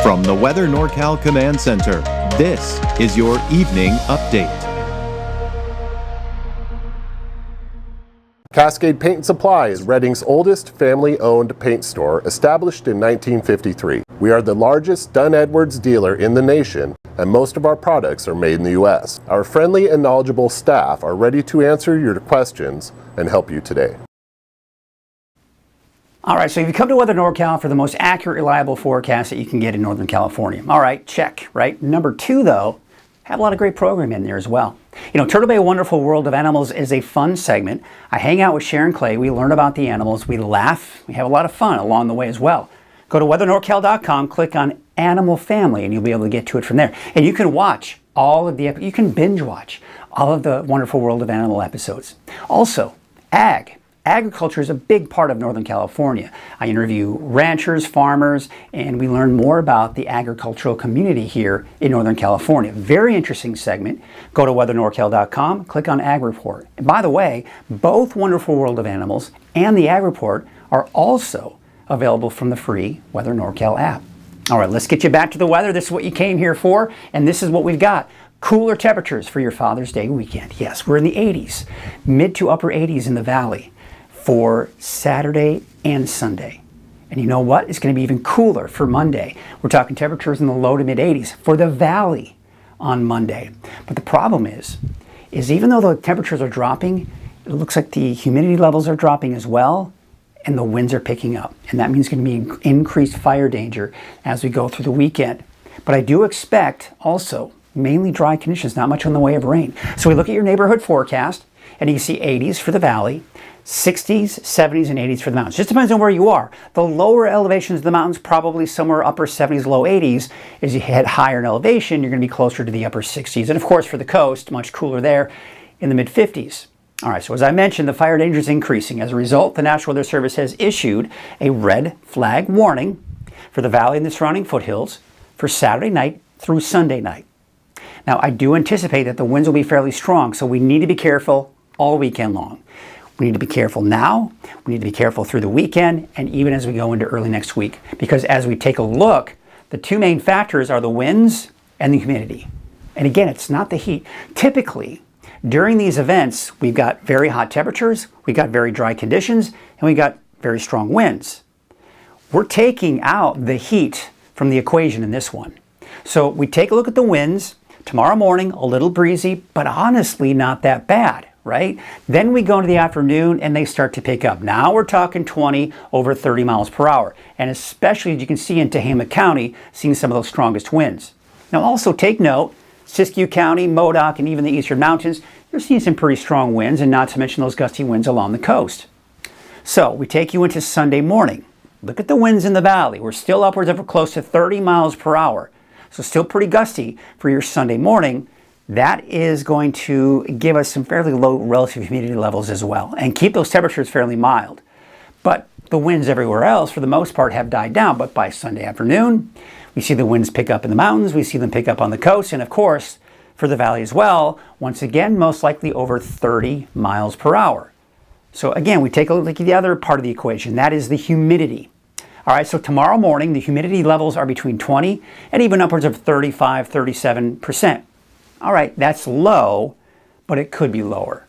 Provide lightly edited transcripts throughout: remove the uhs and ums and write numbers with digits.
From the Weather NorCal Command Center, this is your Evening Update. Cascade Paint & Supply is Reading's oldest family-owned paint store, established in 1953. We are the largest Dunn Edwards dealer in the nation, and most of our products are made in the U.S. Our friendly and knowledgeable staff are ready to answer your questions and help you today. All right, so if you come to Weather NorCal for the most accurate, reliable forecast that you can get in Northern California. All right, check, right? Number two, though, have a lot of great programming in there as well. You know, Turtle Bay Wonderful World of Animals is a fun segment. I hang out with Sharon Clay. We learn about the animals. We laugh. We have a lot of fun along the way as well. Go to weathernorcal.com, click on Animal Family, and you'll be able to get to it from there. And you can watch all of the, you can binge watch all of the Wonderful World of Animal episodes. Also, agriculture is a big part of Northern California. I interview ranchers, farmers, and we learn more about the agricultural community here in Northern California. Very interesting segment. Go to weathernorcal.com, click on Ag Report. And by the way, both Wonderful World of Animals and the Ag Report are also available from the free Weather NorCal app. All right, let's get you back to the weather. This is what you came here for, and this is what we've got. Cooler temperatures for your Father's Day weekend. Yes, we're in the 80s, mid to upper 80s in the valley for Saturday and Sunday. And you know what? It's going to be even cooler for Monday. We're talking temperatures in the low to mid 80s for the valley on Monday. But the problem is even though the temperatures are dropping, it looks like the humidity levels are dropping as well, and the winds are picking up. And that means going to be increased fire danger as we go through the weekend. But I do expect also mainly dry conditions, not much on the way of rain. So we look at your neighborhood forecast, and you can see 80s for the valley, 60s, 70s, and 80s for the mountains. Just depends on where you are. The lower elevations of the mountains, probably somewhere upper 70s, low 80s. As you head higher in elevation, you're going to be closer to the upper 60s. And of course, for the coast, much cooler there in the mid 50s. All right, so as I mentioned, the fire danger is increasing. As a result, the National Weather Service has issued a red flag warning for the valley and the surrounding foothills for Saturday night through Sunday night. Now, I do anticipate that the winds will be fairly strong, so we need to be careful all weekend long. We need to be careful now, we need to be careful through the weekend, and even as we go into early next week. Because as we take a look, the two main factors are the winds and the humidity. And again, it's not the heat. Typically, during these events, we've got very hot temperatures, we've got very dry conditions, and we've got very strong winds. We're taking out the heat from the equation in this one. So we take a look at the winds. Tomorrow morning, a little breezy, but honestly not that bad, right? Then we go into the afternoon and they start to pick up. Now we're talking 20 over 30 miles per hour. And especially as you can see in Tehama County, seeing some of those strongest winds. Now also take note, Siskiyou County, Modoc, and even the Eastern Mountains, you're seeing some pretty strong winds, and not to mention those gusty winds along the coast. So we take you into Sunday morning. Look at the winds in the valley. We're still upwards of close to 30 miles per hour. So still pretty gusty for your Sunday morning. That is going to give us some fairly low relative humidity levels as well, and keep those temperatures fairly mild. But the winds everywhere else, for the most part, have died down. But by Sunday afternoon, we see the winds pick up in the mountains, we see them pick up on the coast, and of course, for the valley as well, once again, most likely over 30 miles per hour. So again, we take a look at the other part of the equation, that is the humidity. All right, so tomorrow morning, the humidity levels are between 20 and even upwards of 35, 37%. All right, that's low, but it could be lower.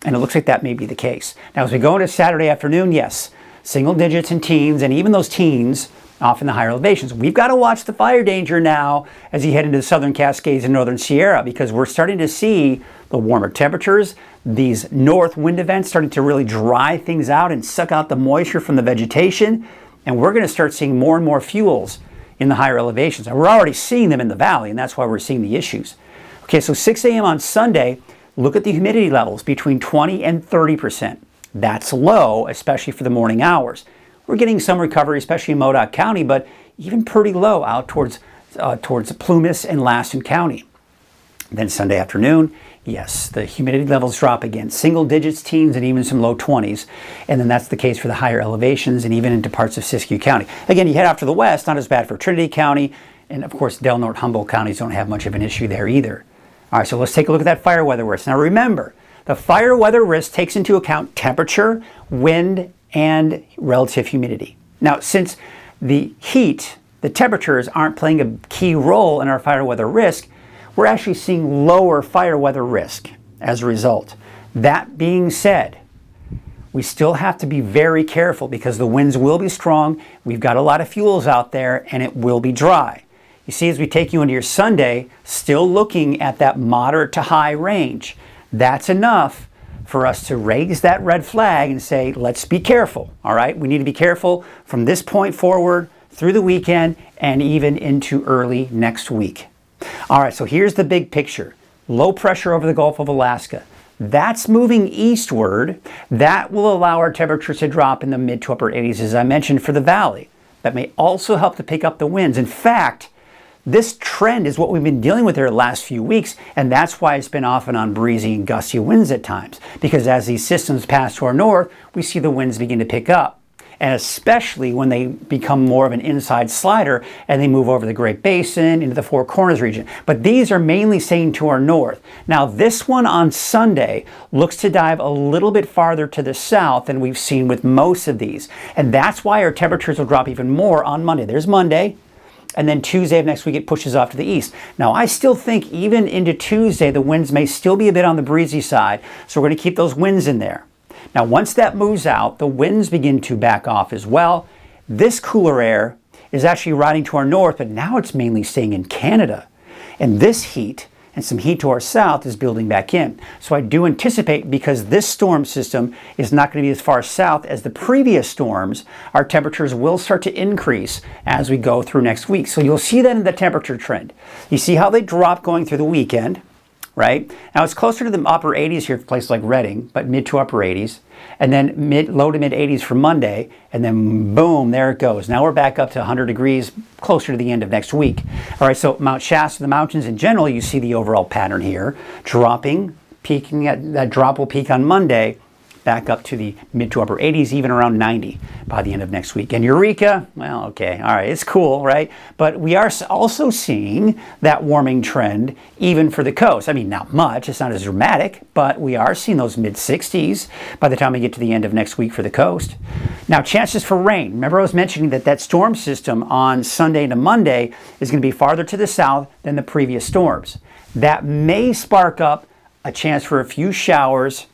And it looks like that may be the case. Now, as we go into Saturday afternoon, yes, single digits and teens, and even those teens off in the higher elevations. We've got to watch the fire danger now as you head into the Southern Cascades and Northern Sierra, because we're starting to see the warmer temperatures, these north wind events starting to really dry things out and suck out the moisture from the vegetation. And we're going to start seeing more and more fuels in the higher elevations. And we're already seeing them in the valley, and that's why we're seeing the issues. Okay, so 6 a.m. on Sunday, look at the humidity levels between 20 and 30%. That's low, especially for the morning hours. We're getting some recovery, especially in Modoc County, but even pretty low out towards Plumas and Laston County. Then Sunday afternoon, yes, the humidity levels drop again, single digits, teens, and even some low 20s. And then that's the case for the higher elevations and even into parts of Siskiyou County. Again, you head out to the west, not as bad for Trinity County, and of course, Del Norte, Humboldt counties don't have much of an issue there either. All right, so let's take a look at that fire weather risk. Now remember, the fire weather risk takes into account temperature, wind, and relative humidity. Now, since the heat the temperatures aren't playing a key role in our fire weather risk, we're actually seeing lower fire weather risk as a result. That being said, we still have to be very careful because the winds will be strong. We've got a lot of fuels out there and it will be dry. You see, as we take you into your Sunday, still looking at that moderate to high range. That's enough for us to raise that red flag and say, let's be careful, all right? We need to be careful from this point forward through the weekend and even into early next week. All right, so here's the big picture. Low pressure over the Gulf of Alaska. That's moving eastward. That will allow our temperatures to drop in the mid to upper 80s, as I mentioned, for the valley. That may also help to pick up the winds. In fact, this trend is what we've been dealing with here the last few weeks, and that's why it's been off and on breezy and gusty winds at times. Because as these systems pass to our north, we see the winds begin to pick up. And especially when they become more of an inside slider and they move over the Great Basin into the Four Corners region. But these are mainly staying to our north. Now this one on Sunday looks to dive a little bit farther to the south than we've seen with most of these. And that's why our temperatures will drop even more on Monday. There's Monday. And then Tuesday of next week, it pushes off to the east. Now, I still think even into Tuesday, the winds may still be a bit on the breezy side. So we're going to keep those winds in there. Now, once that moves out, the winds begin to back off as well. This cooler air is actually riding to our north, but now it's mainly staying in Canada. And this heat and some heat to our south is building back in. So I do anticipate, because this storm system is not going to be as far south as the previous storms, our temperatures will start to increase as we go through next week. So you'll see that in the temperature trend. You see how they drop going through the weekend. Right? Now it's closer to the upper 80s here for places like Redding, but mid to upper 80s, and then low to mid 80s for Monday, and then boom, there it goes. Now we're back up to 100 degrees closer to the end of next week. All right, so Mount Shasta, the mountains in general, you see the overall pattern here, dropping, peaking at that drop will peak on Monday, back up to the mid to upper 80s, even around 90 by the end of next week. And Eureka, well, okay, all right, it's cool, right? But we are also seeing that warming trend even for the coast. I mean, not much, it's not as dramatic, but we are seeing those mid 60s by the time we get to the end of next week for the coast. Now, chances for rain. Remember I was mentioning that storm system on Sunday to Monday is going to be farther to the south than the previous storms. That may spark up a chance for a few showers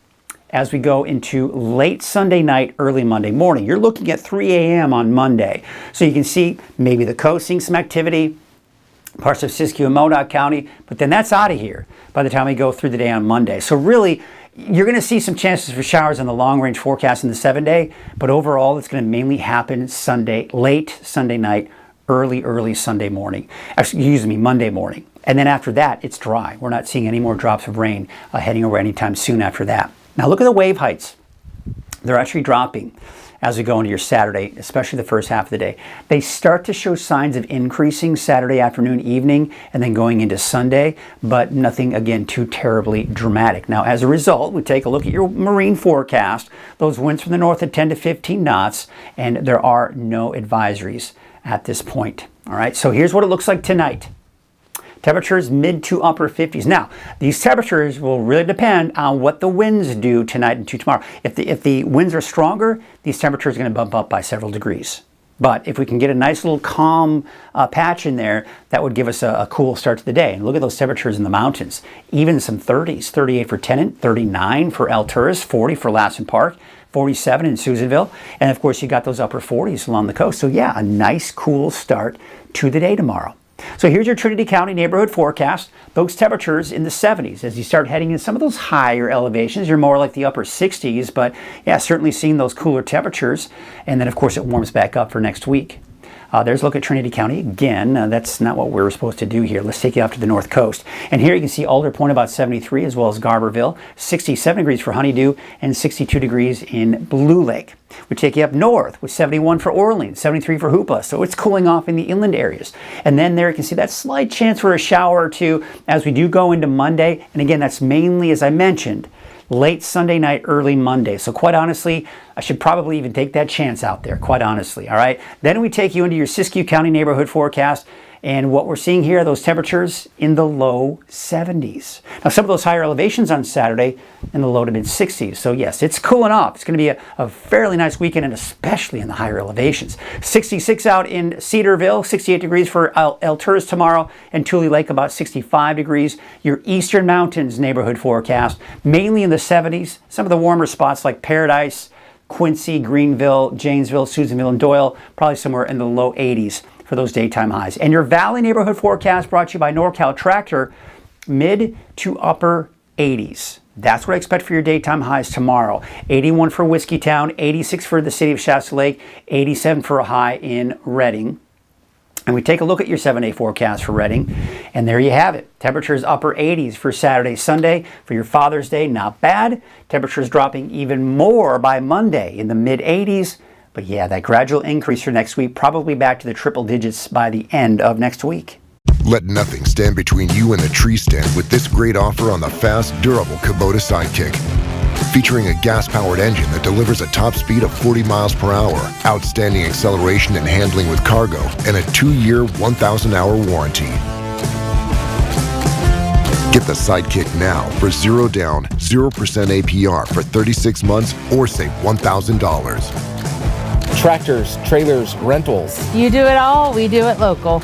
as we go into late Sunday night, early Monday morning. You're looking at 3 a.m. on Monday. So you can see maybe the coast seeing some activity, parts of Siskiyou and Modoc County, but then that's out of here by the time we go through the day on Monday. So really, you're going to see some chances for showers on the long-range forecast in the 7-day, but overall, it's going to mainly happen Sunday, late Sunday night, early Sunday morning. Excuse me, Monday morning. And then after that, it's dry. We're not seeing any more drops of rain heading over anytime soon after that. Now look at the wave heights. They're actually dropping as we go into your Saturday, especially the first half of the day. They start to show signs of increasing Saturday afternoon, evening, and then going into Sunday, but nothing, again, too terribly dramatic. Now, as a result, we take a look at your marine forecast. Those winds from the north at 10 to 15 knots, and there are no advisories at this point. All right, so here's what it looks like tonight. Temperatures mid to upper 50s. Now, these temperatures will really depend on what the winds do tonight and tomorrow. If the winds are stronger, these temperatures are going to bump up by several degrees. But if we can get a nice little calm patch in there, that would give us a cool start to the day. And look at those temperatures in the mountains. Even some 30s, 38 for Tennant, 39 for Alturas, 40 for Lassen Park, 47 in Susanville. And of course, you got those upper 40s along the coast. So yeah, a nice cool start to the day tomorrow. So here's your Trinity County neighborhood forecast. Those temperatures in the 70s. As you start heading in some of those higher elevations, you're more like the upper 60s, but yeah, certainly seeing those cooler temperatures. And then of course it warms back up for next week. There's a look at Trinity County. Again, that's not what we're supposed to do here. Let's take you up to the north coast. And here you can see Alder Point about 73, as well as Garberville, 67 degrees for Honeydew, and 62 degrees in Blue Lake. We take you up north with 71 for Orleans, 73 for Hoopla. So it's cooling off in the inland areas. And then there you can see that slight chance for a shower or two as we do go into Monday. And again, that's mainly, as I mentioned, late Sunday night, early Monday. So quite honestly, I should probably even take that chance out there, quite honestly, all right? Then we take you into your Siskiyou County neighborhood forecast, And what we're seeing here, those temperatures in the low 70s. Now, some of those higher elevations on Saturday in the low to mid 60s. So yes, it's cooling off. It's going to be a fairly nice weekend, and especially in the higher elevations. 66 out in Cedarville, 68 degrees for El Tourist tomorrow, and Tule Lake about 65 degrees. Your Eastern Mountains neighborhood forecast, mainly in the 70s. Some of the warmer spots like Paradise, Quincy, Greenville, Janesville, Susanville, and Doyle, probably somewhere in the low 80s for those daytime highs. And your Valley neighborhood forecast brought to you by NorCal Tractor, mid to upper 80s. That's what I expect for your daytime highs tomorrow. 81 for Whiskeytown, 86 for the city of Shasta Lake, 87 for a high in Redding. And we take a look at your 7-day forecast for Redding, and there you have it. Temperatures upper 80s for Saturday, Sunday. For your Father's Day, not bad. Temperatures dropping even more by Monday in the mid 80s. But yeah, that gradual increase for next week, probably back to the triple digits by the end of next week. Let nothing stand between you and the tree stand with this great offer on the fast, durable Kubota Sidekick. Featuring a gas-powered engine that delivers a top speed of 40 miles per hour, outstanding acceleration and handling with cargo, and a 2-year, 1,000-hour warranty. Get the Sidekick now for 0 down, 0% APR for 36 months or save $1,000. Tractors, trailers, rentals. You do it all, we do it local.